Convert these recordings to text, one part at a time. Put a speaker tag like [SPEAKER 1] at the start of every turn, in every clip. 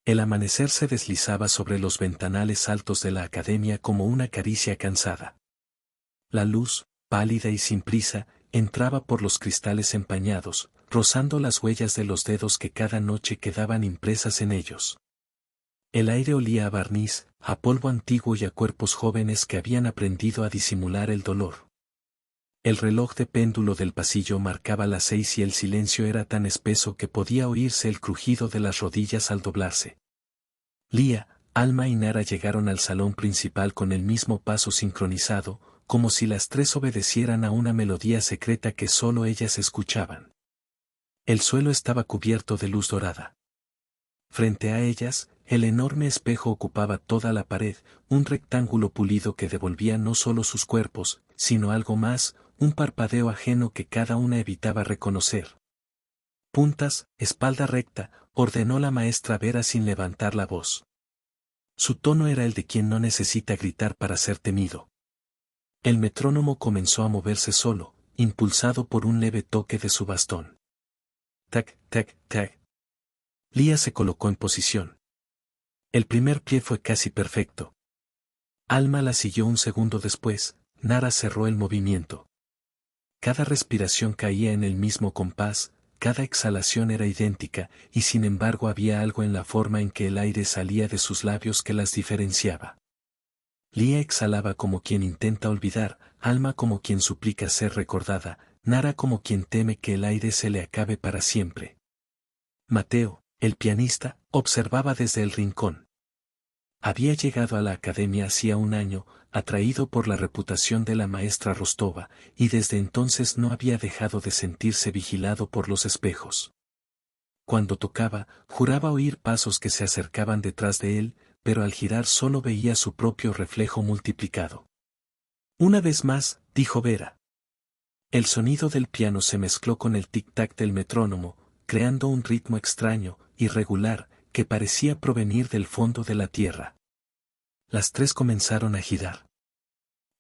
[SPEAKER 1] El amanecer se deslizaba sobre los ventanales altos de la academia como una caricia cansada. La luz, pálida y sin prisa, entraba por los cristales empañados, rozando las huellas de los dedos que cada noche quedaban impresas en ellos. El aire olía a barniz, a polvo antiguo y a cuerpos jóvenes que habían aprendido a disimular el dolor. El reloj de péndulo del pasillo marcaba las 6 y el silencio era tan espeso que podía oírse el crujido de las rodillas al doblarse. Lía, Alma y Nara llegaron al salón principal con el mismo paso sincronizado, como si las tres obedecieran a una melodía secreta que solo ellas escuchaban. El suelo estaba cubierto de luz dorada. Frente a ellas, el enorme espejo ocupaba toda la pared, un rectángulo pulido que devolvía no solo sus cuerpos, sino algo más, un parpadeo ajeno que cada una evitaba reconocer. Puntas, espalda recta, ordenó la maestra Vera sin levantar la voz. Su tono era el de quien no necesita gritar para ser temido. El metrónomo comenzó a moverse solo, impulsado por un leve toque de su bastón. Tac, tac, tac. Lía se colocó en posición. El primer pie fue casi perfecto. Alma la siguió un segundo después, Nara cerró el movimiento. Cada respiración caía en el mismo compás, cada exhalación era idéntica, y sin embargo había algo en la forma en que el aire salía de sus labios que las diferenciaba. Lía exhalaba como quien intenta olvidar, Alma como quien suplica ser recordada, Nara como quien teme que el aire se le acabe para siempre. Mateo, el pianista, observaba desde el rincón. Había llegado a la academia hacía un año, atraído por la reputación de la maestra Rostova, y desde entonces no había dejado de sentirse vigilado por los espejos. Cuando tocaba, juraba oír pasos que se acercaban detrás de él, pero al girar solo veía su propio reflejo multiplicado. Una vez más, dijo Vera. El sonido del piano se mezcló con el tic-tac del metrónomo, creando un ritmo extraño, irregular, que parecía provenir del fondo de la tierra. Las tres comenzaron a girar.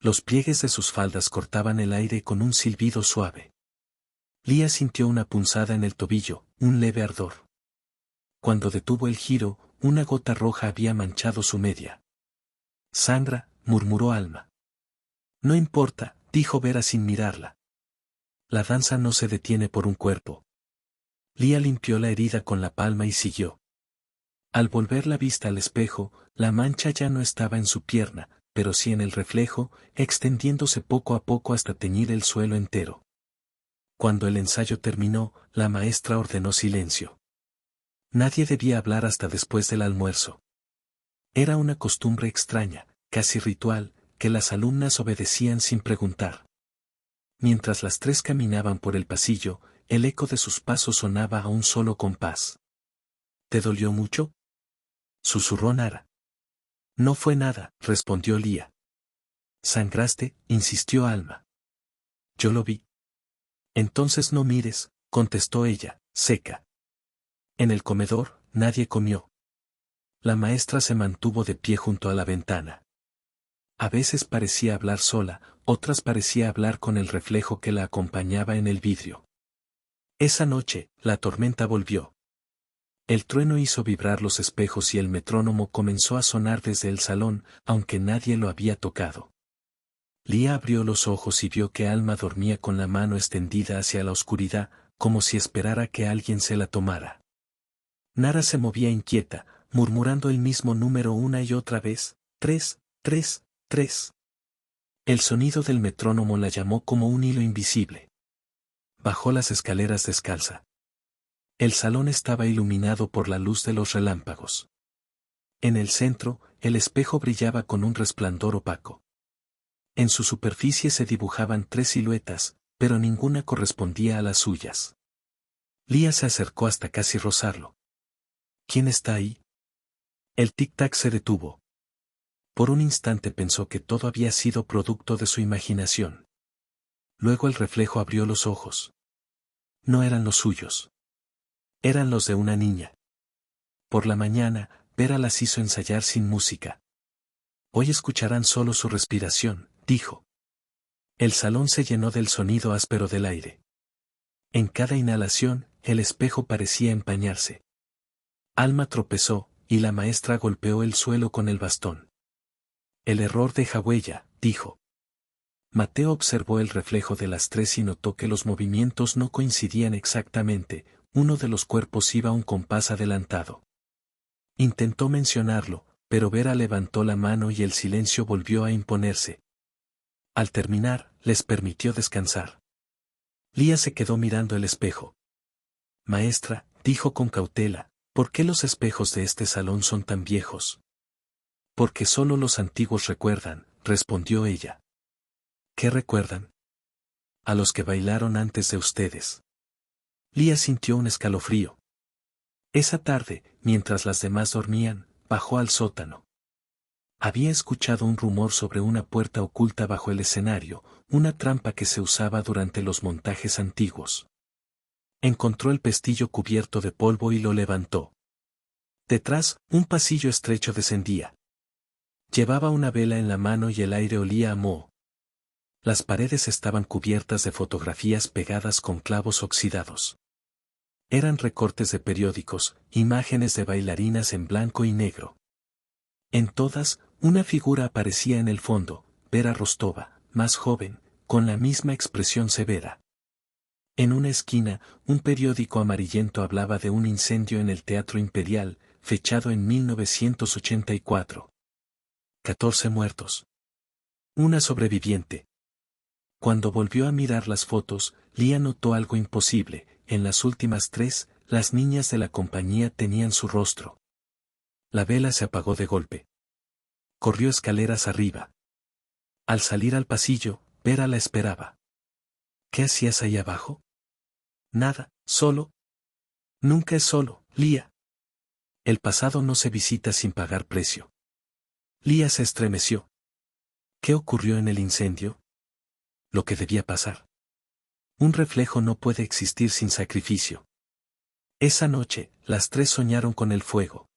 [SPEAKER 1] Los pliegues de sus faldas cortaban el aire con un silbido suave. Lía sintió una punzada en el tobillo, un leve ardor. Cuando detuvo el giro, una gota roja había manchado su media. «Sangra», murmuró Alma. «No importa», dijo Vera sin mirarla. «La danza no se detiene por un cuerpo». Lía limpió la herida con la palma y siguió. Al volver la vista al espejo, la mancha ya no estaba en su pierna, pero sí en el reflejo, extendiéndose poco a poco hasta teñir el suelo entero. Cuando el ensayo terminó, la maestra ordenó silencio. Nadie debía hablar hasta después del almuerzo. Era una costumbre extraña, casi ritual, que las alumnas obedecían sin preguntar. Mientras las tres caminaban por el pasillo, el eco de sus pasos sonaba a un solo compás. «¿Te dolió mucho?», susurró Nara. «No fue nada», respondió Lía. «¿Sangraste?», insistió Alma. «Yo lo vi». «Entonces no mires», contestó ella, seca. En el comedor, nadie comió. La maestra se mantuvo de pie junto a la ventana. A veces parecía hablar sola, otras parecía hablar con el reflejo que la acompañaba en el vidrio. Esa noche, la tormenta volvió. El trueno hizo vibrar los espejos y el metrónomo comenzó a sonar desde el salón, aunque nadie lo había tocado. Lía abrió los ojos y vio que Alma dormía con la mano extendida hacia la oscuridad, como si esperara que alguien se la tomara. Nara se movía inquieta, murmurando el mismo número una y otra vez, 3, 3, 3. El sonido del metrónomo la llamó como un hilo invisible. Bajó las escaleras descalza. El salón estaba iluminado por la luz de los relámpagos. En el centro, el espejo brillaba con un resplandor opaco. En su superficie se dibujaban 3 siluetas, pero ninguna correspondía a las suyas. Lía se acercó hasta casi rozarlo. «¿Quién está ahí?». El tic-tac se detuvo. Por un instante pensó que todo había sido producto de su imaginación. Luego el reflejo abrió los ojos. No eran los suyos. Eran los de una niña. Por la mañana, Vera las hizo ensayar sin música. «Hoy escucharán solo su respiración», dijo. El salón se llenó del sonido áspero del aire. En cada inhalación, el espejo parecía empañarse. Alma tropezó, y la maestra golpeó el suelo con el bastón. El error deja huella, dijo. Mateo observó el reflejo de las tres y notó que los movimientos no coincidían exactamente, uno de los cuerpos iba a un compás adelantado. Intentó mencionarlo, pero Vera levantó la mano y el silencio volvió a imponerse. Al terminar, les permitió descansar. Lía se quedó mirando el espejo. Maestra, dijo con cautela, ¿por qué los espejos de este salón son tan viejos? Porque solo los antiguos recuerdan, respondió ella. ¿Qué recuerdan? A los que bailaron antes de ustedes. Lía sintió un escalofrío. Esa tarde, mientras las demás dormían, bajó al sótano. Había escuchado un rumor sobre una puerta oculta bajo el escenario, una trampa que se usaba durante los montajes antiguos. Encontró el pestillo cubierto de polvo y lo levantó. Detrás, un pasillo estrecho descendía. Llevaba una vela en la mano y el aire olía a moho. Las paredes estaban cubiertas de fotografías pegadas con clavos oxidados. Eran recortes de periódicos, imágenes de bailarinas en blanco y negro. En todas, una figura aparecía en el fondo, Vera Rostova, más joven, con la misma expresión severa. En una esquina, un periódico amarillento hablaba de un incendio en el Teatro Imperial, fechado en 1984. 14 muertos. Una sobreviviente. Cuando volvió a mirar las fotos, Lía notó algo imposible: en las últimas tres, las niñas de la compañía tenían su rostro. La vela se apagó de golpe. Corrió escaleras arriba. Al salir al pasillo, Vera la esperaba. ¿Qué hacías ahí abajo? Nada, solo. Nunca es solo, Lía. El pasado no se visita sin pagar precio. Lía se estremeció. ¿Qué ocurrió en el incendio? Lo que debía pasar. Un reflejo no puede existir sin sacrificio. Esa noche, las tres soñaron con el fuego.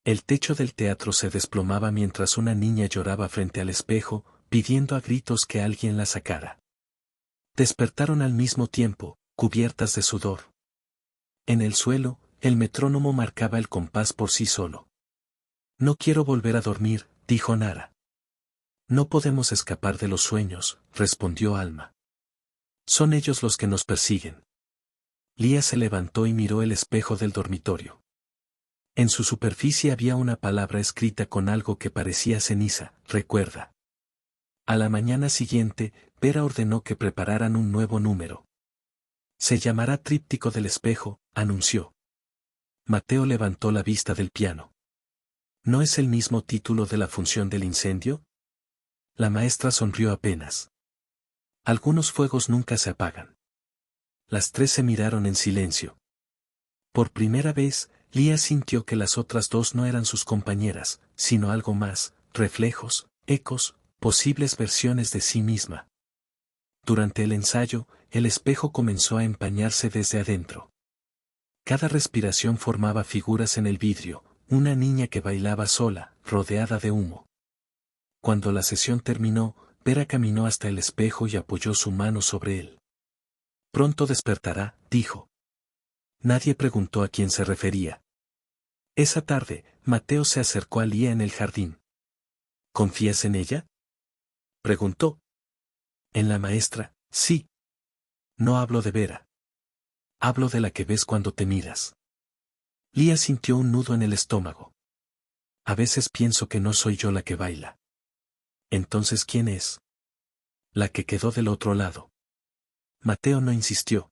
[SPEAKER 1] El techo del teatro se desplomaba mientras una niña lloraba frente al espejo, pidiendo a gritos que alguien la sacara. Despertaron al mismo tiempo, cubiertas de sudor. En el suelo, el metrónomo marcaba el compás por sí solo. No quiero volver a dormir, dijo Nara. No podemos escapar de los sueños, respondió Alma. Son ellos los que nos persiguen. Lía se levantó y miró el espejo del dormitorio. En su superficie había una palabra escrita con algo que parecía ceniza: recuerda. A la mañana siguiente, Vera ordenó que prepararan un nuevo número. Se llamará Tríptico del Espejo, anunció. Mateo levantó la vista del piano. ¿No es el mismo título de la función del incendio? La maestra sonrió apenas. Algunos fuegos nunca se apagan. Las tres se miraron en silencio. Por primera vez, Lía sintió que las otras dos no eran sus compañeras, sino algo más: reflejos, ecos, posibles versiones de sí misma. Durante el ensayo, el espejo comenzó a empañarse desde adentro. Cada respiración formaba figuras en el vidrio: una niña que bailaba sola, rodeada de humo. Cuando la sesión terminó, Vera caminó hasta el espejo y apoyó su mano sobre él. Pronto despertará, dijo. Nadie preguntó a quién se refería. Esa tarde, Mateo se acercó a Lía en el jardín. ¿Confías en ella?, preguntó. ¿En la maestra? Sí. No hablo de Vera. Hablo de la que ves cuando te miras. Lía sintió un nudo en el estómago. A veces pienso que no soy yo la que baila. Entonces, ¿quién es? La que quedó del otro lado. Mateo no insistió.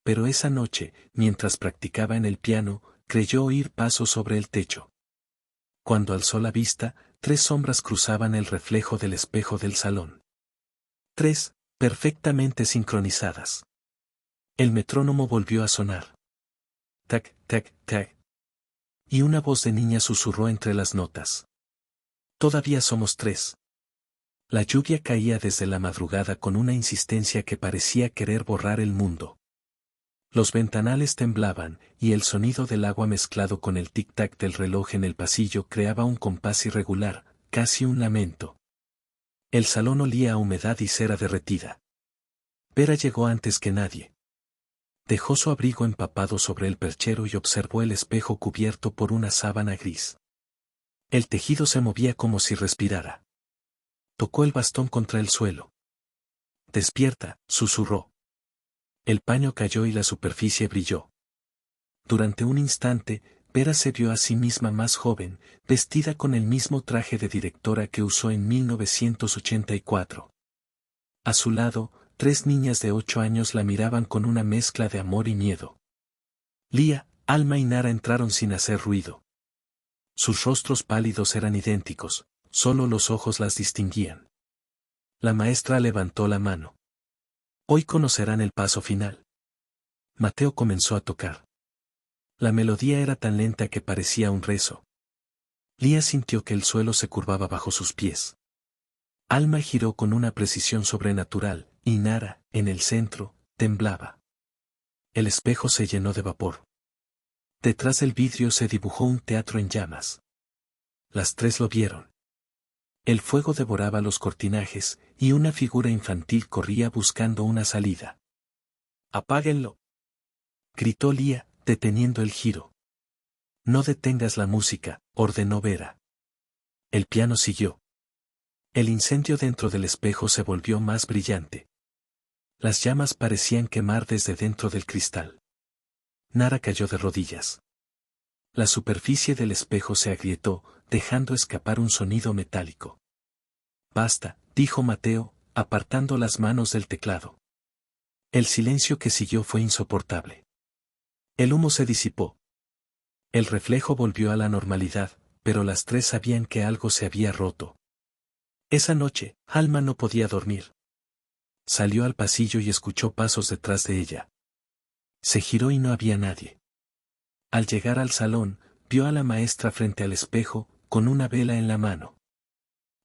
[SPEAKER 1] Pero esa noche, mientras practicaba en el piano, creyó oír pasos sobre el techo. Cuando alzó la vista, tres sombras cruzaban el reflejo del espejo del salón. Tres, perfectamente sincronizadas. El metrónomo volvió a sonar. Tac, tac, tac. Y una voz de niña susurró entre las notas. Todavía somos tres. La lluvia caía desde la madrugada con una insistencia que parecía querer borrar el mundo. Los ventanales temblaban, y el sonido del agua mezclado con el tic-tac del reloj en el pasillo creaba un compás irregular, casi un lamento. El salón olía a humedad y cera derretida. Vera llegó antes que nadie. Dejó su abrigo empapado sobre el perchero y observó el espejo cubierto por una sábana gris. El tejido se movía como si respirara. Tocó el bastón contra el suelo. «Despierta», susurró. El paño cayó y la superficie brilló. Durante un instante, Vera se vio a sí misma más joven, vestida con el mismo traje de directora que usó en 1984. A su lado, 3 niñas de 8 años la miraban con una mezcla de amor y miedo. Lía, Alma y Nara entraron sin hacer ruido. Sus rostros pálidos eran idénticos, solo los ojos las distinguían. La maestra levantó la mano. «Hoy conocerán el paso final». Mateo comenzó a tocar. La melodía era tan lenta que parecía un rezo. Lía sintió que el suelo se curvaba bajo sus pies. Alma giró con una precisión sobrenatural, y Nara, en el centro, temblaba. El espejo se llenó de vapor. Detrás del vidrio se dibujó un teatro en llamas. Las 3 lo vieron. El fuego devoraba los cortinajes, y una figura infantil corría buscando una salida. «¡Apáguenlo!», gritó Lía, deteniendo el giro. «No detengas la música», ordenó Vera. El piano siguió. El incendio dentro del espejo se volvió más brillante. Las llamas parecían quemar desde dentro del cristal. Nara cayó de rodillas. La superficie del espejo se agrietó, dejando escapar un sonido metálico. «Basta», dijo Mateo, apartando las manos del teclado. El silencio que siguió fue insoportable. El humo se disipó. El reflejo volvió a la normalidad, pero las 3 sabían que algo se había roto. Esa noche, Alma no podía dormir. Salió al pasillo y escuchó pasos detrás de ella. Se giró y no había nadie. Al llegar al salón, vio a la maestra frente al espejo, con una vela en la mano.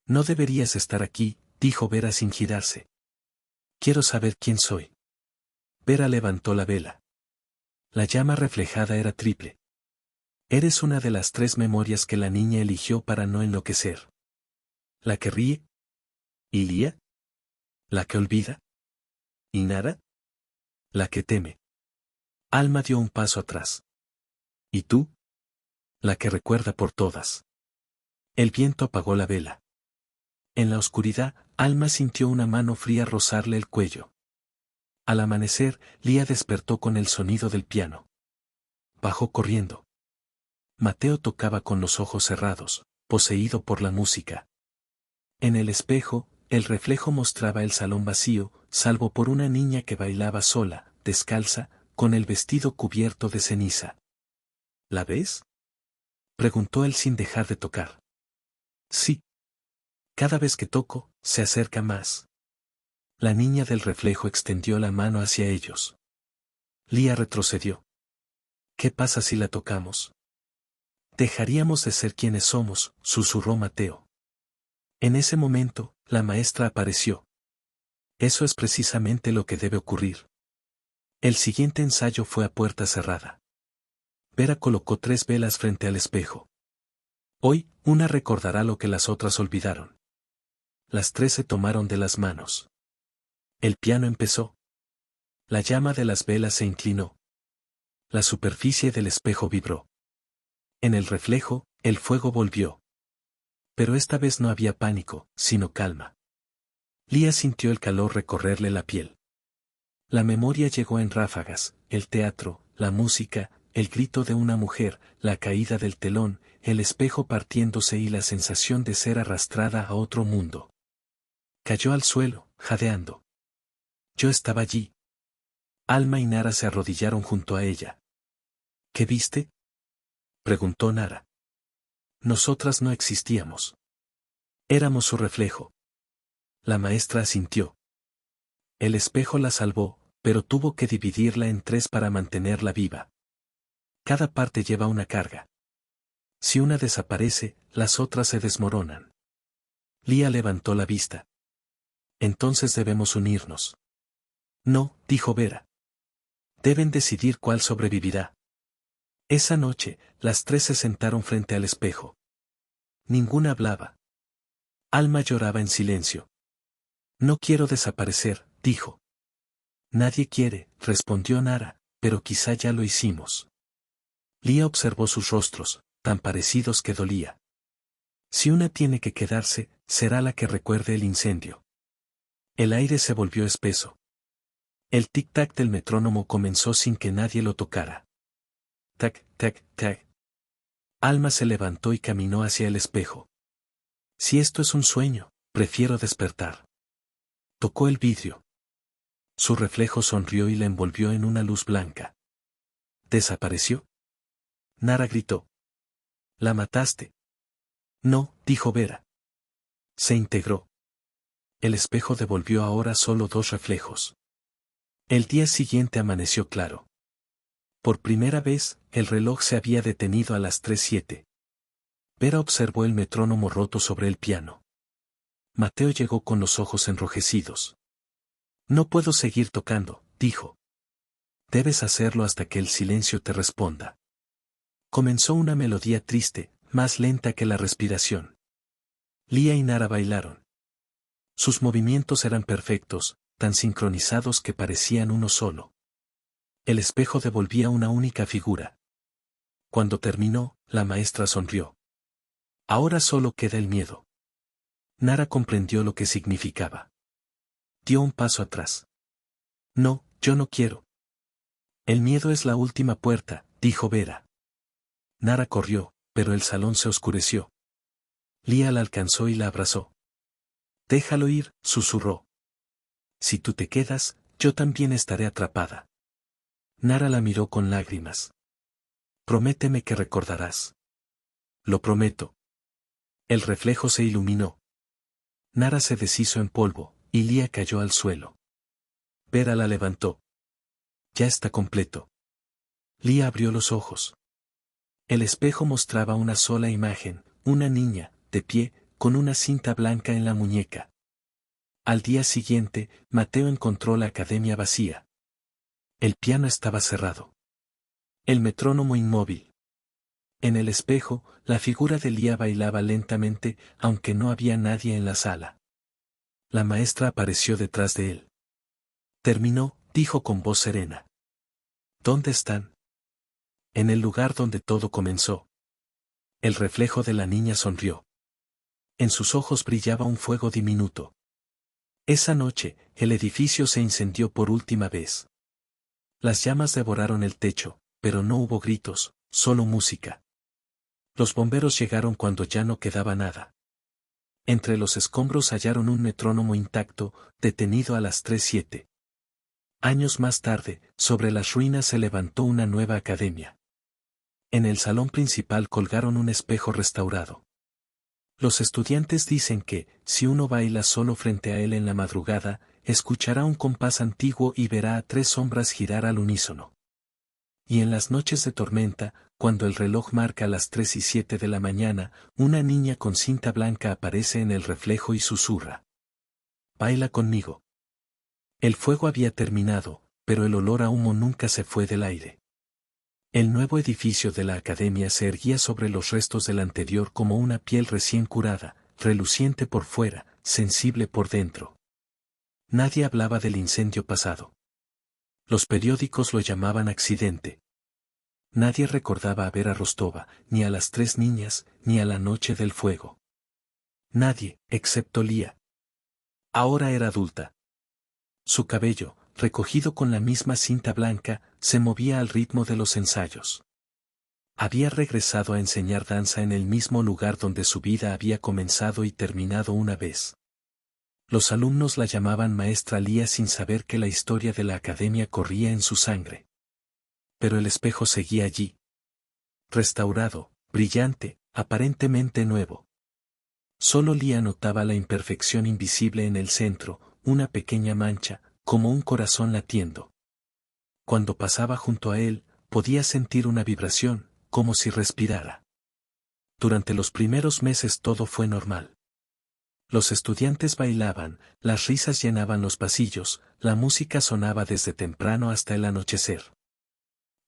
[SPEAKER 1] «No deberías estar aquí», dijo Vera sin girarse. «Quiero saber quién soy». Vera levantó la vela. La llama reflejada era triple. «Eres una de las 3 memorias que la niña eligió para no enloquecer. ¿La que ríe? ¿Y Lía? ¿La que olvida? ¿Y Nara? La que teme». Alma dio un paso atrás. «¿Y tú?» «La que recuerda por todas». El viento apagó la vela. En la oscuridad, Alma sintió una mano fría rozarle el cuello. Al amanecer, Lía despertó con el sonido del piano. Bajó corriendo. Mateo tocaba con los ojos cerrados, poseído por la música. En el espejo, el reflejo mostraba el salón vacío, salvo por una niña que bailaba sola, descalza, con el vestido cubierto de ceniza. «¿La ves?», preguntó él sin dejar de tocar. «Sí. Cada vez que toco, se acerca más». La niña del reflejo extendió la mano hacia ellos. Lía retrocedió. «¿Qué pasa si la tocamos?». «Dejaríamos de ser quienes somos», susurró Mateo. En ese momento, la maestra apareció. «Eso es precisamente lo que debe ocurrir». El siguiente ensayo fue a puerta cerrada. Vera colocó 3 velas frente al espejo. Hoy, una recordará lo que las otras olvidaron. Las 3 se tomaron de las manos. El piano empezó. La llama de las velas se inclinó. La superficie del espejo vibró. En el reflejo, el fuego volvió. Pero esta vez no había pánico, sino calma. Lía sintió el calor recorrerle la piel. La memoria llegó en ráfagas, el teatro, la música, el grito de una mujer, la caída del telón, el espejo partiéndose y la sensación de ser arrastrada a otro mundo. Cayó al suelo, jadeando. Yo estaba allí. Alma y Nara se arrodillaron junto a ella. ¿Qué viste?, preguntó Nara. Nosotras no existíamos. Éramos su reflejo. La maestra asintió. El espejo la salvó, pero tuvo que dividirla en 3 para mantenerla viva. Cada parte lleva una carga. Si una desaparece, las otras se desmoronan. Lía levantó la vista. Entonces debemos unirnos. No, dijo Vera. Deben decidir cuál sobrevivirá. Esa noche, las 3 se sentaron frente al espejo. Ninguna hablaba. Alma lloraba en silencio. No quiero desaparecer, dijo. Nadie quiere, respondió Nara, pero quizá ya lo hicimos. Lía observó sus rostros, tan parecidos que dolía. Si una tiene que quedarse, será la que recuerde el incendio. El aire se volvió espeso. El tic-tac del metrónomo comenzó sin que nadie lo tocara. Tac, tac, tac. Alma se levantó y caminó hacia el espejo. Si esto es un sueño, prefiero despertar. Tocó el vidrio. Su reflejo sonrió y la envolvió en una luz blanca. ¿Desapareció? Nara gritó. ¿La mataste? No, dijo Vera. Se integró. El espejo devolvió ahora solo 2 reflejos. El día siguiente amaneció claro. Por primera vez, el reloj se había detenido a las 3:07. Vera observó el metrónomo roto sobre el piano. Mateo llegó con los ojos enrojecidos. No puedo seguir tocando, dijo. Debes hacerlo hasta que el silencio te responda. Comenzó una melodía triste, más lenta que la respiración. Lía y Nara bailaron. Sus movimientos eran perfectos, tan sincronizados que parecían uno solo. El espejo devolvía una única figura. Cuando terminó, la maestra sonrió. Ahora solo queda el miedo. Nara comprendió lo que significaba. Dio un paso atrás. No, yo no quiero. El miedo es la última puerta, dijo Vera. Nara corrió, pero el salón se oscureció. Lía la alcanzó y la abrazó. Déjalo ir, susurró. Si tú te quedas, yo también estaré atrapada. Nara la miró con lágrimas. Prométeme que recordarás. Lo prometo. El reflejo se iluminó. Nara se deshizo en polvo, y Lía cayó al suelo. Vera la levantó. Ya está completo. Lía abrió los ojos. El espejo mostraba una sola imagen, una niña, de pie, con una cinta blanca en la muñeca. Al día siguiente, Mateo encontró la academia vacía. El piano estaba cerrado. El metrónomo inmóvil. En el espejo, la figura de Lía bailaba lentamente, aunque no había nadie en la sala. La maestra apareció detrás de él. Terminó, dijo con voz serena. ¿Dónde están? En el lugar donde todo comenzó. El reflejo de la niña sonrió. En sus ojos brillaba un fuego diminuto. Esa noche, el edificio se incendió por última vez. Las llamas devoraron el techo, pero no hubo gritos, solo música. Los bomberos llegaron cuando ya no quedaba nada. Entre los escombros hallaron un metrónomo intacto, detenido a las 3:07. Años más tarde, sobre las ruinas se levantó una nueva academia. En el salón principal colgaron un espejo restaurado. Los estudiantes dicen que, si uno baila solo frente a él en la madrugada, escuchará un compás antiguo y verá a 3 sombras girar al unísono. Y en las noches de tormenta, cuando el reloj marca las 3:07 de la mañana, una niña con cinta blanca aparece en el reflejo y susurra. Baila conmigo. El fuego había terminado, pero el olor a humo nunca se fue del aire. El nuevo edificio de la academia se erguía sobre los restos del anterior como una piel recién curada, reluciente por fuera, sensible por dentro. Nadie hablaba del incendio pasado. Los periódicos lo llamaban accidente. Nadie recordaba a Vera Rostova, ni a las 3 niñas, ni a la noche del fuego. Nadie, excepto Lía. Ahora era adulta. Su cabello, recogido con la misma cinta blanca, se movía al ritmo de los ensayos. Había regresado a enseñar danza en el mismo lugar donde su vida había comenzado y terminado una vez. Los alumnos la llamaban maestra Lía sin saber que la historia de la academia corría en su sangre. Pero el espejo seguía allí. Restaurado, brillante, aparentemente nuevo. Solo Lía notaba la imperfección invisible en el centro, una pequeña mancha, como un corazón latiendo. Cuando pasaba junto a él, podía sentir una vibración, como si respirara. Durante los primeros meses todo fue normal. Los estudiantes bailaban, las risas llenaban los pasillos, la música sonaba desde temprano hasta el anochecer.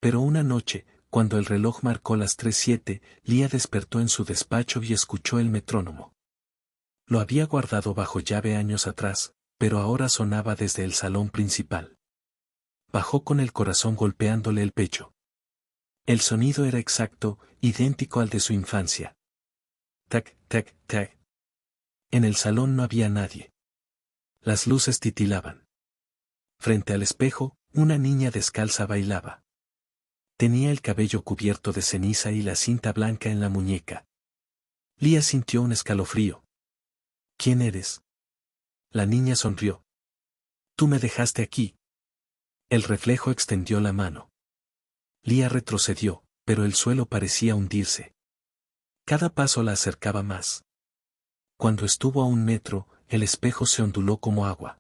[SPEAKER 1] Pero una noche, cuando el reloj marcó las 3:07, Lía despertó en su despacho y escuchó el metrónomo. Lo había guardado bajo llave años atrás, pero ahora sonaba desde el salón principal. bajó con el corazón golpeándole el pecho. El sonido era exacto, idéntico al de su infancia. Tac, tac, tac. En el salón no había nadie. Las luces titilaban. Frente al espejo, una niña descalza bailaba. Tenía el cabello cubierto de ceniza y la cinta blanca en la muñeca. Lía sintió un escalofrío. ¿Quién eres? La niña sonrió. Tú me dejaste aquí. El reflejo extendió la mano. Lía retrocedió, pero el suelo parecía hundirse. Cada paso la acercaba más. Cuando estuvo a 1 metro, el espejo se onduló como agua.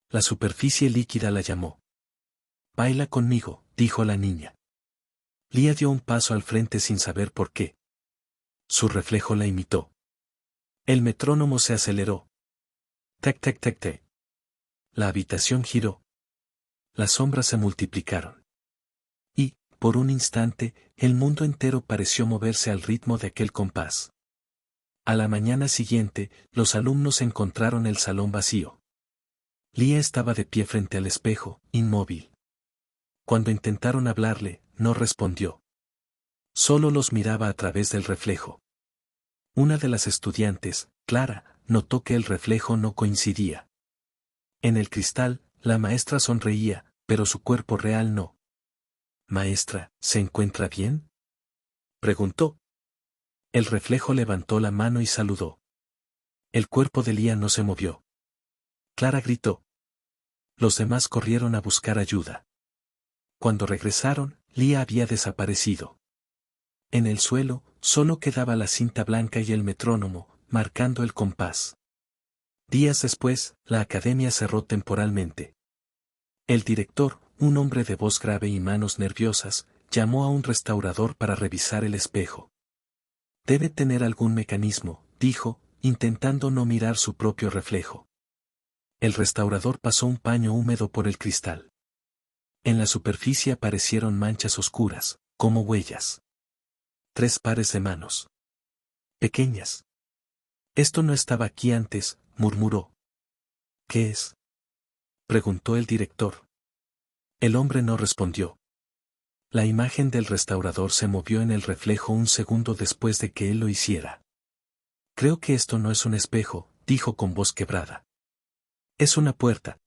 [SPEAKER 1] La superficie líquida la llamó. Baila conmigo, dijo la niña. Lía dio un paso al frente sin saber por qué. Su reflejo la imitó. El metrónomo se aceleró. Tac, tac, tac, tac. La habitación giró. Las sombras se multiplicaron. Y, por un instante, el mundo entero pareció moverse al ritmo de aquel compás. A la mañana siguiente, los alumnos encontraron el salón vacío. Lía estaba de pie frente al espejo, inmóvil. Cuando intentaron hablarle, no respondió. Solo los miraba a través del reflejo. Una de las estudiantes, Clara, notó que el reflejo no coincidía. En el cristal, la maestra sonreía, pero su cuerpo real no. «Maestra, ¿se encuentra bien?», preguntó. El reflejo levantó la mano y saludó. El cuerpo de Lía no se movió. Clara gritó. Los demás corrieron a buscar ayuda. Cuando regresaron, Lía había desaparecido. En el suelo, solo quedaba la cinta blanca y el metrónomo, marcando el compás. Días después, la academia cerró temporalmente. El director, un hombre de voz grave y manos nerviosas, llamó a un restaurador para revisar el espejo. Debe tener algún mecanismo, dijo, intentando no mirar su propio reflejo. El restaurador pasó un paño húmedo por el cristal. En la superficie aparecieron manchas oscuras, como huellas. 3 pares de manos. Pequeñas. Esto no estaba aquí antes, murmuró. ¿Qué es?, preguntó el director. El hombre no respondió. La imagen del restaurador se movió en el reflejo un segundo después de que él lo hiciera. Creo que esto no es un espejo, dijo con voz quebrada. Es una puerta.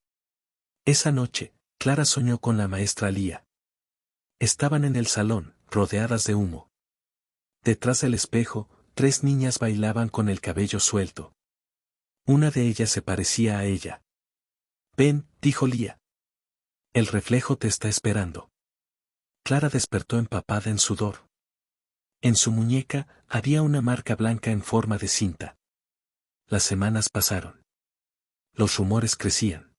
[SPEAKER 1] Esa noche, Clara soñó con la maestra Lía. Estaban en el salón, rodeadas de humo. Detrás del espejo, 3 niñas bailaban con el cabello suelto. Una de ellas se parecía a ella. Ven, dijo Lía. El reflejo te está esperando. Clara despertó empapada en sudor. En su muñeca había una marca blanca en forma de cinta. Las semanas pasaron. Los rumores crecían.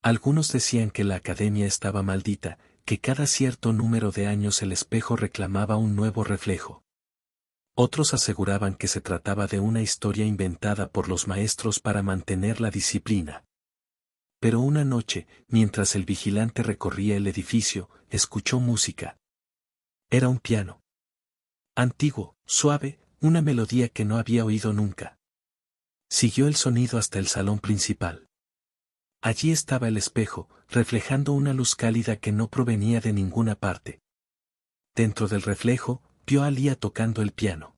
[SPEAKER 1] Algunos decían que la academia estaba maldita, que cada cierto número de años el espejo reclamaba un nuevo reflejo. Otros aseguraban que se trataba de una historia inventada por los maestros para mantener la disciplina. Pero una noche, mientras el vigilante recorría el edificio, escuchó música. Era un piano. Antiguo, suave, una melodía que no había oído nunca. Siguió el sonido hasta el salón principal. Allí estaba el espejo, reflejando una luz cálida que no provenía de ninguna parte. Dentro del reflejo, vio a Lía tocando el piano.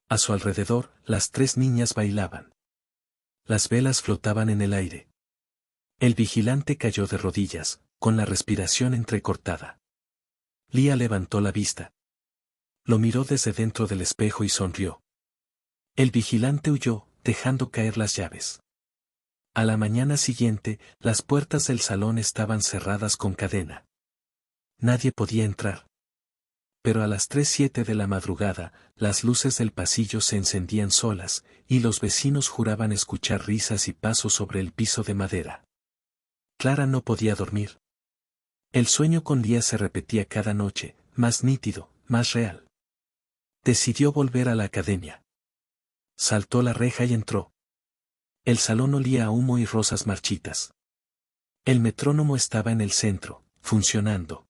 [SPEAKER 1] A su alrededor, las 3 niñas bailaban. Las velas flotaban en el aire. El vigilante cayó de rodillas, con la respiración entrecortada. Lía levantó la vista. Lo miró desde dentro del espejo y sonrió. El vigilante huyó, dejando caer las llaves. A la mañana siguiente, las puertas del salón estaban cerradas con cadena. Nadie podía entrar. Pero a las 3:07 de la madrugada, las luces del pasillo se encendían solas, y los vecinos juraban escuchar risas y pasos sobre el piso de madera. Clara no podía dormir. El sueño con Lía se repetía cada noche, más nítido, más real. Decidió volver a la academia. Saltó la reja y entró. El salón olía a humo y rosas marchitas. El metrónomo estaba en el centro, funcionando.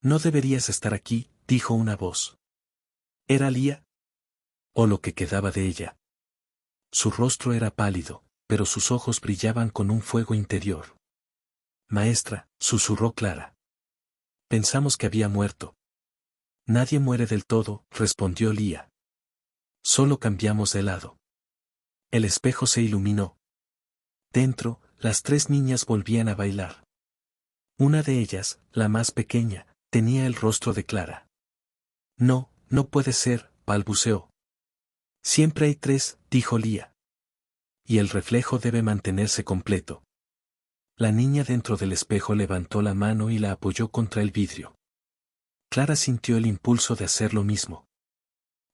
[SPEAKER 1] No deberías estar aquí, dijo una voz. ¿Era Lía? ¿O lo que quedaba de ella? Su rostro era pálido, pero sus ojos brillaban con un fuego interior. Maestra, susurró Clara. Pensamos que había muerto. Nadie muere del todo, respondió Lía. Solo cambiamos de lado. El espejo se iluminó. Dentro, las tres niñas volvían a bailar. Una de ellas, la más pequeña, tenía el rostro de Clara. No, no puede ser, balbuceó. Siempre hay tres, dijo Lía. Y el reflejo debe mantenerse completo. La niña dentro del espejo levantó la mano y la apoyó contra el vidrio. Clara sintió el impulso de hacer lo mismo.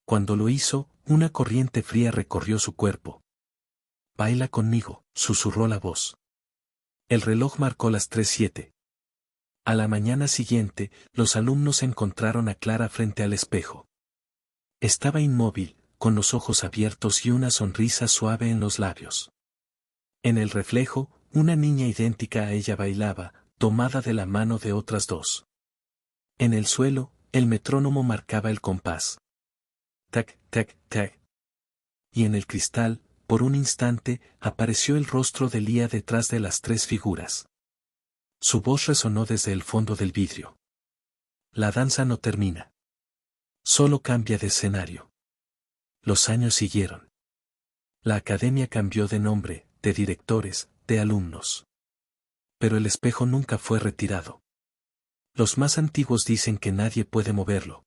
[SPEAKER 1] Cuando lo hizo, una corriente fría recorrió su cuerpo. Baila conmigo, susurró la voz. El reloj marcó las 3:07. A la mañana siguiente, los alumnos encontraron a Clara frente al espejo. Estaba inmóvil, con los ojos abiertos y una sonrisa suave en los labios. En el reflejo, una niña idéntica a ella bailaba, tomada de la mano de otras dos. En el suelo, el metrónomo marcaba el compás. Tac, tac, tac. Y en el cristal, por un instante, apareció el rostro de Lía detrás de las tres figuras. Su voz resonó desde el fondo del vidrio. La danza no termina. Solo cambia de escenario. Los años siguieron. La academia cambió de nombre, de directores, de alumnos. Pero el espejo nunca fue retirado. Los más antiguos dicen que nadie puede moverlo.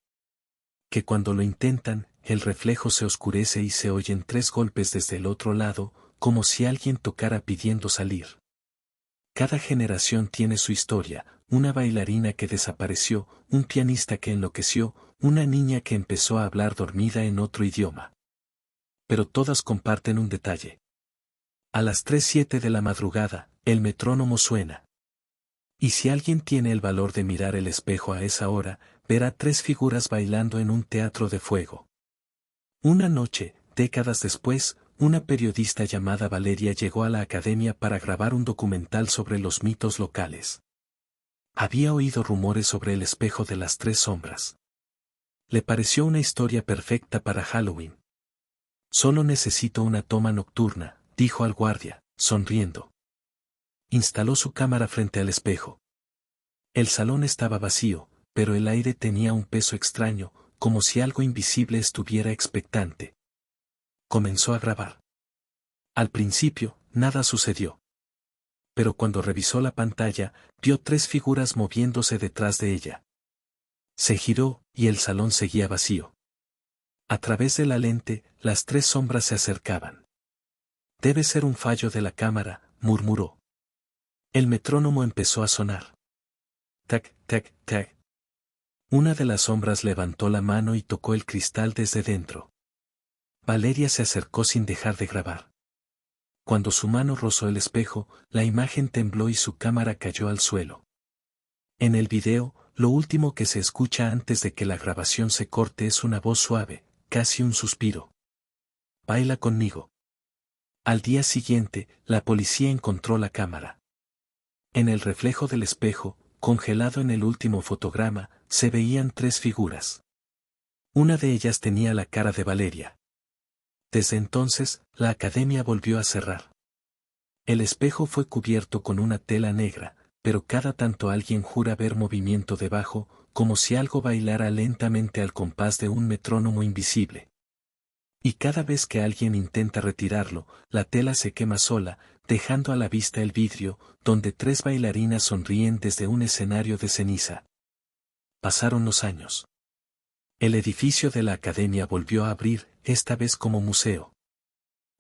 [SPEAKER 1] Que cuando lo intentan, el reflejo se oscurece y se oyen tres golpes desde el otro lado, como si alguien tocara pidiendo salir. Cada generación tiene su historia, una bailarina que desapareció, un pianista que enloqueció, una niña que empezó a hablar dormida en otro idioma. Pero todas comparten un detalle. A las 3:07 de la madrugada, el metrónomo suena. Y si alguien tiene el valor de mirar el espejo a esa hora, verá tres figuras bailando en un teatro de fuego. Una noche, décadas después, una periodista llamada Valeria llegó a la academia para grabar un documental sobre los mitos locales. Había oído rumores sobre el espejo de las tres sombras. Le pareció una historia perfecta para Halloween. Solo necesito una toma nocturna, dijo al guardia, sonriendo. Instaló su cámara frente al espejo. El salón estaba vacío, pero el aire tenía un peso extraño, como si algo invisible estuviera expectante. Comenzó a grabar. Al principio, nada sucedió. Pero cuando revisó la pantalla, vio tres figuras moviéndose detrás de ella. Se giró, y el salón seguía vacío. A través de la lente, las tres sombras se acercaban. Debe ser un fallo de la cámara, murmuró. El metrónomo empezó a sonar. Tac, tac, tac. Una de las sombras levantó la mano y tocó el cristal desde dentro. Valeria se acercó sin dejar de grabar. Cuando su mano rozó el espejo, la imagen tembló y su cámara cayó al suelo. En el video, lo último que se escucha antes de que la grabación se corte es una voz suave, casi un suspiro. Baila conmigo. Al día siguiente, la policía encontró la cámara. En el reflejo del espejo, congelado en el último fotograma, se veían tres figuras. Una de ellas tenía la cara de Valeria. Desde entonces, la academia volvió a cerrar. El espejo fue cubierto con una tela negra, pero cada tanto alguien jura ver movimiento debajo, como si algo bailara lentamente al compás de un metrónomo invisible. Y cada vez que alguien intenta retirarlo, la tela se quema sola, dejando a la vista el vidrio, donde tres bailarinas sonríen desde un escenario de ceniza. Pasaron los años. El edificio de la academia volvió a abrir, esta vez como museo.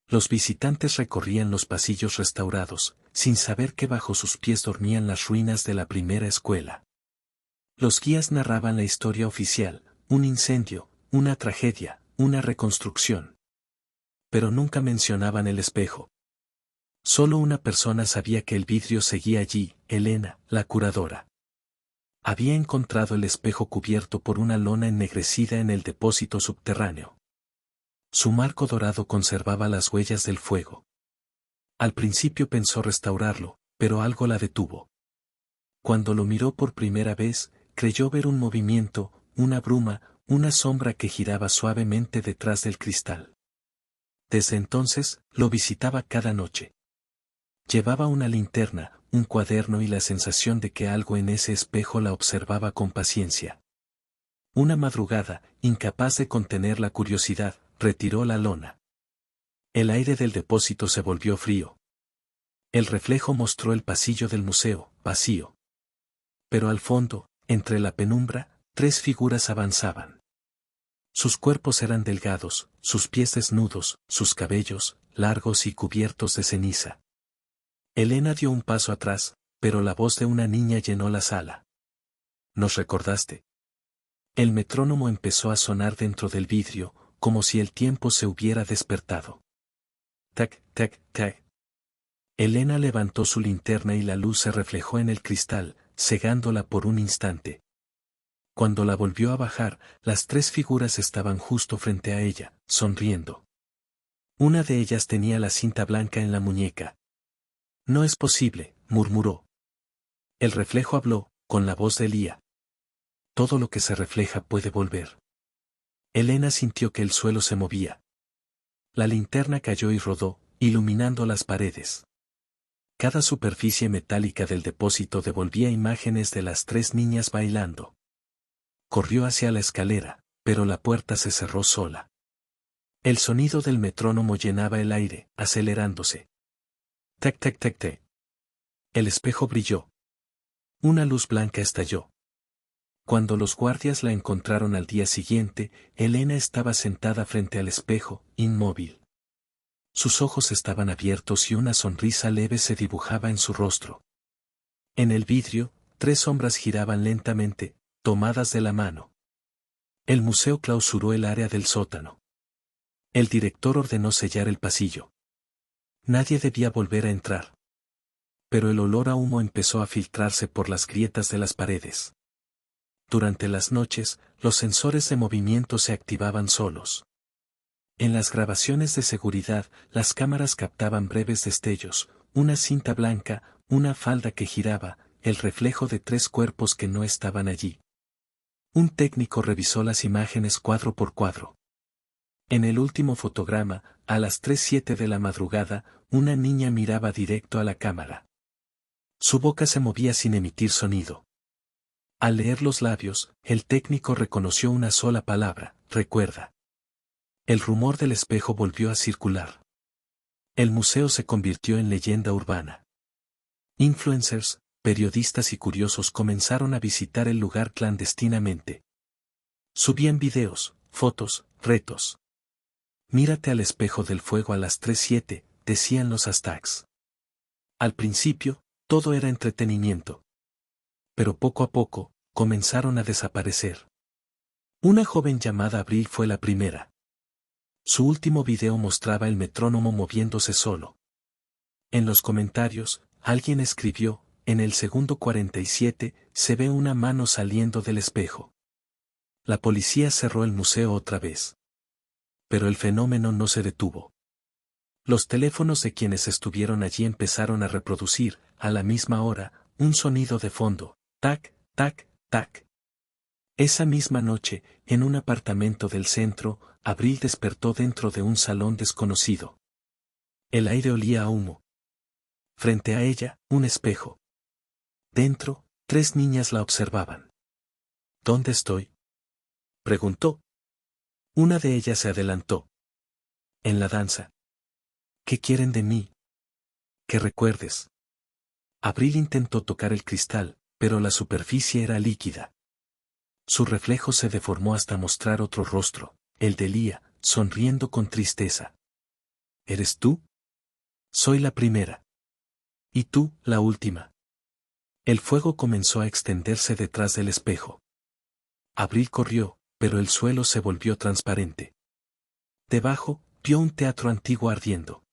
[SPEAKER 1] Los visitantes recorrían los pasillos restaurados, sin saber que bajo sus pies dormían las ruinas de la primera escuela. Los guías narraban la historia oficial, un incendio, una tragedia, una reconstrucción. Pero nunca mencionaban el espejo. Solo una persona sabía que el vidrio seguía allí, Elena, la curadora. Había encontrado el espejo cubierto por una lona ennegrecida en el depósito subterráneo. Su marco dorado conservaba las huellas del fuego. Al principio pensó restaurarlo, pero algo la detuvo. Cuando lo miró por primera vez, creyó ver un movimiento, una bruma, una sombra que giraba suavemente detrás del cristal. Desde entonces, lo visitaba cada noche. Llevaba una linterna, un cuaderno y la sensación de que algo en ese espejo la observaba con paciencia. Una madrugada, incapaz de contener la curiosidad, retiró la lona. El aire del depósito se volvió frío. El reflejo mostró el pasillo del museo, vacío. Pero al fondo, entre la penumbra, 3 figuras avanzaban. Sus cuerpos eran delgados, sus pies desnudos, sus cabellos, largos y cubiertos de ceniza. Elena dio un paso atrás, pero la voz de una niña llenó la sala. ¿Nos recordaste? El metrónomo empezó a sonar dentro del vidrio, como si el tiempo se hubiera despertado. Tac, tac, tac. Elena levantó su linterna y la luz se reflejó en el cristal, cegándola por un instante. Cuando la volvió a bajar, las 3 figuras estaban justo frente a ella, sonriendo. Una de ellas tenía la cinta blanca en la muñeca. No es posible, murmuró. El reflejo habló, con la voz de Lía. Todo lo que se refleja puede volver. Elena sintió que el suelo se movía. La linterna cayó y rodó, iluminando las paredes. Cada superficie metálica del depósito devolvía imágenes de las 3 niñas bailando. Corrió hacia la escalera, pero la puerta se cerró sola. El sonido del metrónomo llenaba el aire, acelerándose. Tac, tac, tac, tac. El espejo brilló. Una luz blanca estalló. Cuando los guardias la encontraron al día siguiente, Elena estaba sentada frente al espejo, inmóvil. Sus ojos estaban abiertos y una sonrisa leve se dibujaba en su rostro. En el vidrio, 3 sombras giraban lentamente, tomadas de la mano. El museo clausuró el área del sótano. El director ordenó sellar el pasillo. Nadie debía volver a entrar. Pero el olor a humo empezó a filtrarse por las grietas de las paredes. Durante las noches, los sensores de movimiento se activaban solos. En las grabaciones de seguridad, las cámaras captaban breves destellos, una cinta blanca, una falda que giraba, el reflejo de 3 cuerpos que no estaban allí. Un técnico revisó las imágenes cuadro por cuadro. En el último fotograma, a las 3:07 de la madrugada, una niña miraba directo a la cámara. Su boca se movía sin emitir sonido. Al leer los labios, el técnico reconoció una sola palabra: recuerda. El rumor del espejo volvió a circular. El museo se convirtió en leyenda urbana. Influencers, periodistas y curiosos comenzaron a visitar el lugar clandestinamente. Subían videos, fotos, retos. Mírate al espejo del fuego a las 3:07, decían los hashtags. Al principio, todo era entretenimiento. Pero poco a poco, comenzaron a desaparecer. Una joven llamada Abril fue la primera. Su último video mostraba el metrónomo moviéndose solo. En los comentarios, alguien escribió: en el segundo 47, se ve una mano saliendo del espejo. La policía cerró el museo otra vez. Pero el fenómeno no se detuvo. Los teléfonos de quienes estuvieron allí empezaron a reproducir, a la misma hora, un sonido de fondo: tac, tac, tac. Esa misma noche, en un apartamento del centro, Abril despertó dentro de un salón desconocido. El aire olía a humo. Frente a ella, un espejo. Dentro, 3 niñas la observaban. ¿Dónde estoy?, preguntó. Una de ellas se adelantó. En la danza. ¿Qué quieren de mí? Que recuerdes. Abril intentó tocar el cristal, pero la superficie era líquida. Su reflejo se deformó hasta mostrar otro rostro, el de Lía, sonriendo con tristeza. ¿Eres tú? Soy la primera. ¿Y tú, la última? El fuego comenzó a extenderse detrás del espejo. Abril corrió, pero el suelo se volvió transparente. Debajo, vio un teatro antiguo ardiendo.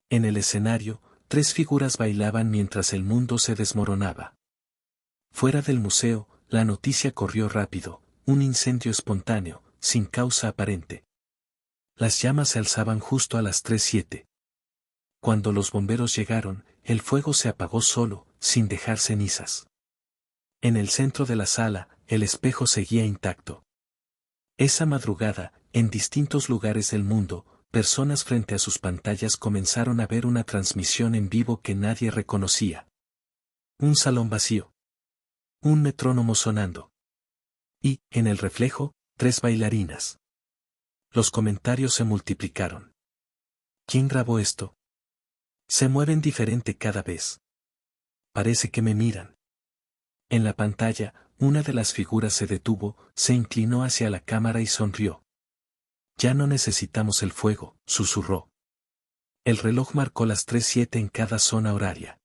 [SPEAKER 1] En el escenario, 3 figuras bailaban mientras el mundo se desmoronaba. Fuera del museo, la noticia corrió rápido: un incendio espontáneo, sin causa aparente. Las llamas se alzaban justo a las 3:07. Cuando los bomberos llegaron, el fuego se apagó solo, sin dejar cenizas. En el centro de la sala, el espejo seguía intacto. Esa madrugada, en distintos lugares del mundo, personas frente a sus pantallas comenzaron a ver una transmisión en vivo que nadie reconocía. Un salón vacío. Un metrónomo sonando. Y, en el reflejo, 3 bailarinas. Los comentarios se multiplicaron. ¿Quién grabó esto? Se mueven diferente cada vez. Parece que me miran. En la pantalla, una de las figuras se detuvo, se inclinó hacia la cámara y sonrió. Ya no necesitamos el fuego, susurró. El reloj marcó las 3:07 en cada zona horaria.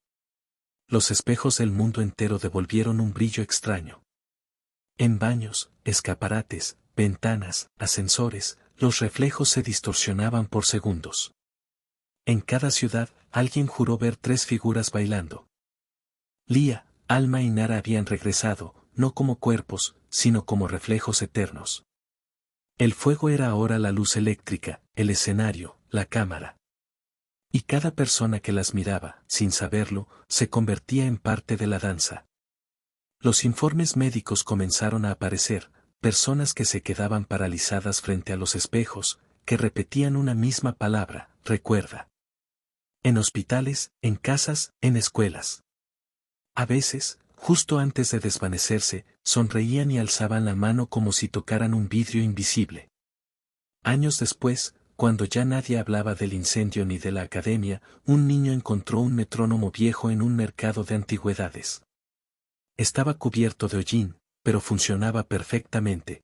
[SPEAKER 1] Los espejos del mundo entero devolvieron un brillo extraño. En baños, escaparates, ventanas, ascensores, los reflejos se distorsionaban por segundos. En cada ciudad, alguien juró ver 3 figuras bailando. Lía, Alma y Nara habían regresado, no como cuerpos, sino como reflejos eternos. El fuego era ahora la luz eléctrica, el escenario, la cámara. Y cada persona que las miraba, sin saberlo, se convertía en parte de la danza. Los informes médicos comenzaron a aparecer, personas que se quedaban paralizadas frente a los espejos, que repetían una misma palabra, recuerda. En hospitales, en casas, en escuelas. A veces, justo antes de desvanecerse, sonreían y alzaban la mano como si tocaran un vidrio invisible. Años después, cuando ya nadie hablaba del incendio ni de la academia, un niño encontró un metrónomo viejo en un mercado de antigüedades. Estaba cubierto de hollín, pero funcionaba perfectamente.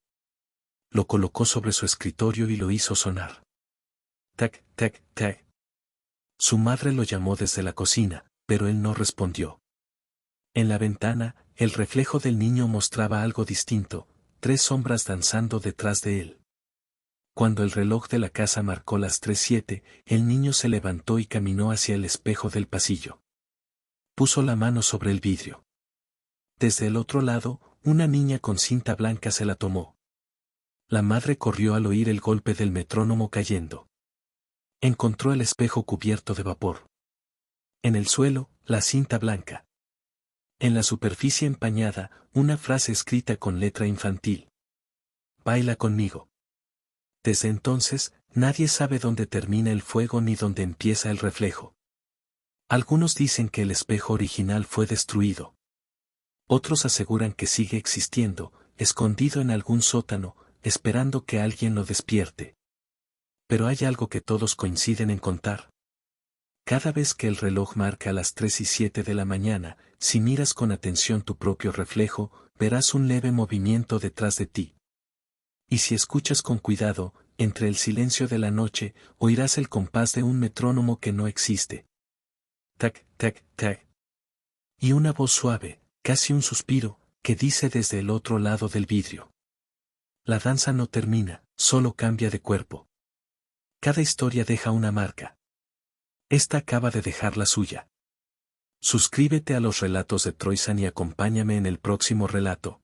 [SPEAKER 1] Lo colocó sobre su escritorio y lo hizo sonar. Tac, tac, tac. Su madre lo llamó desde la cocina, pero él no respondió. En la ventana, el reflejo del niño mostraba algo distinto, 3 sombras danzando detrás de él. Cuando el reloj de la casa marcó las 3:07, el niño se levantó y caminó hacia el espejo del pasillo. Puso la mano sobre el vidrio. Desde el otro lado, una niña con cinta blanca se la tomó. La madre corrió al oír el golpe del metrónomo cayendo. Encontró el espejo cubierto de vapor. En el suelo, la cinta blanca. En la superficie empañada, una frase escrita con letra infantil. Baila conmigo. Desde entonces, nadie sabe dónde termina el fuego ni dónde empieza el reflejo. Algunos dicen que el espejo original fue destruido. Otros aseguran que sigue existiendo, escondido en algún sótano, esperando que alguien lo despierte. Pero hay algo que todos coinciden en contar. Cada vez que el reloj marca las 3:07 de la mañana, si miras con atención tu propio reflejo, verás un leve movimiento detrás de ti. Y si escuchas con cuidado, entre el silencio de la noche, oirás el compás de un metrónomo que no existe. Tac, tac, tac. Y una voz suave, casi un suspiro, que dice desde el otro lado del vidrio. La danza no termina, solo cambia de cuerpo. Cada historia deja una marca. Esta acaba de dejar la suya. Suscríbete a los relatos de Troyzan y acompáñame en el próximo relato.